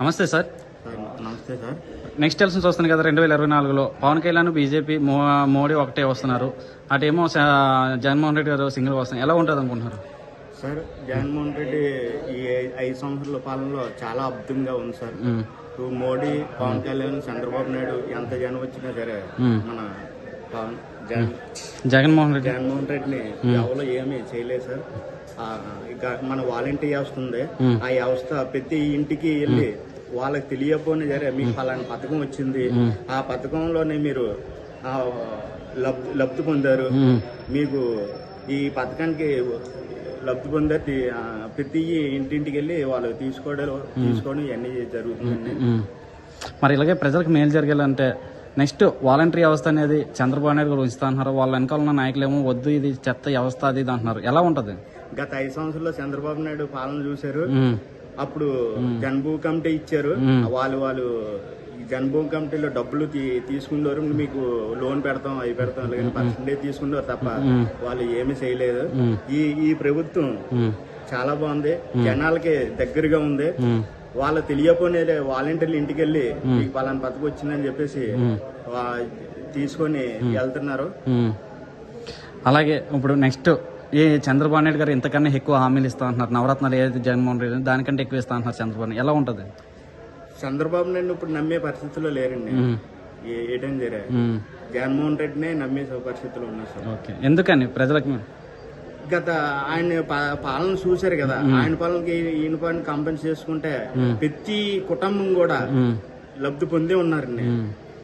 నమస్తే సార్. నమస్తే sir. Next elections వస్తుంది కదా 2024లో పవన్ కళ్యాణ్ బీజేపీ మోడీ ఒకటే వస్తున్నారు, అటేమో జగన్మోహన్ రెడ్డి గారు సింగిల్ వస్తున్నారు. ఎలా ఉంటుంది అనుకుంటున్నారు సార్? జగన్మోహన్ రెడ్డి ఈ 5 సంవత్సరాల పాలనలో చాలా అద్భుతంగా ఉంది సార్. ఇప్పుడు మోడీ, పవన్ కళ్యాణ్, చంద్రబాబు నాయుడు ఎంత జనం వచ్చినా సరే మన జగన్మోహన్ రెడ్డిని ఎవరు ఏమీ చేయలేదు సార్. ఇక మన వాలంటీర్ వ్యవస్థ ఉంది, ఆ వ్యవస్థ ప్రతి ఇంటికి వెళ్ళి వాళ్ళకి తెలియకపోయినా సరే మీకు ఫలానా పథకం వచ్చింది, ఆ పథకంలోనే మీరు లబ్ధి పొందారు, మీకు ఈ పథకానికి లబ్ధి పొందారు, ప్రతి ఇంటింటికి వెళ్ళి వాళ్ళు తీసుకోవడం ఇవన్నీ జరుగుతుంది. మరి ఇలాగే ప్రజలకు మేలు జరగాలంటే నెక్స్ట్ వాలంటరీ వ్యవస్థ అనేది చంద్రబాబు నాయుడు గారు ఉంచుతా అంటున్నారు, వాళ్ళ వెనకాల ఉన్న నాయకులేమో వద్దు ఇది చెత్త వ్యవస్థ అది అంటున్నారు. ఎలా ఉంటది? గత 5 సంవత్సరాల్లో చంద్రబాబు నాయుడు పాలన చూశారు. అప్పుడు జన్భూ కమిటీ ఇచ్చారు, వాళ్ళు జన్భూమి కమిటీలో డబ్బులు తీసుకున్నారు, మీకు లోన్ పెడతాం అవి పెడతాం పర్సెంటేజ్ తీసుకున్నారు తప్ప వాళ్ళు ఏమీ చేయలేదు. ఈ ప్రభుత్వం చాలా బాగుంది, జనాలకి దగ్గరగా ఉంది. వాళ్ళు తెలియకపోయినా వాలంటీర్లు ఇంటికి వెళ్ళి మీకు పలానా పథకం వచ్చిందని చెప్పేసి తీసుకొని వెళ్తున్నారు. అలాగే ఇప్పుడు నెక్స్ట్ ఈ చంద్రబాబు నాయుడు గారు ఇంతకన్నా ఎక్కువ హామీలు ఇస్తా అంటున్నారు, నవరత్నాలు ఏదైతే జగన్మోహన్ రెడ్డి దానికంటే ఎక్కువ ఇస్తా అంటున్నారు చంద్రబాబు నాయుడు. ఎలా ఉంటది? చంద్రబాబు నాయుడు ఇప్పుడు నమ్మే పరిస్థితుల్లో లేరండి. ఏటం జరే జగన్మోహన్ రెడ్డినే నమ్మే పరిస్థితుల్లో ఉన్నారు సార్. ఎందుకని? ప్రజలకు గత ఆయన పాలన చూశారు కదా, ఆయన పాలనకి ఈయన పాలన కంపెనీ చేసుకుంటే ప్రతి కుటుంబం కూడా లబ్ధి పొందే ఉన్నారండి.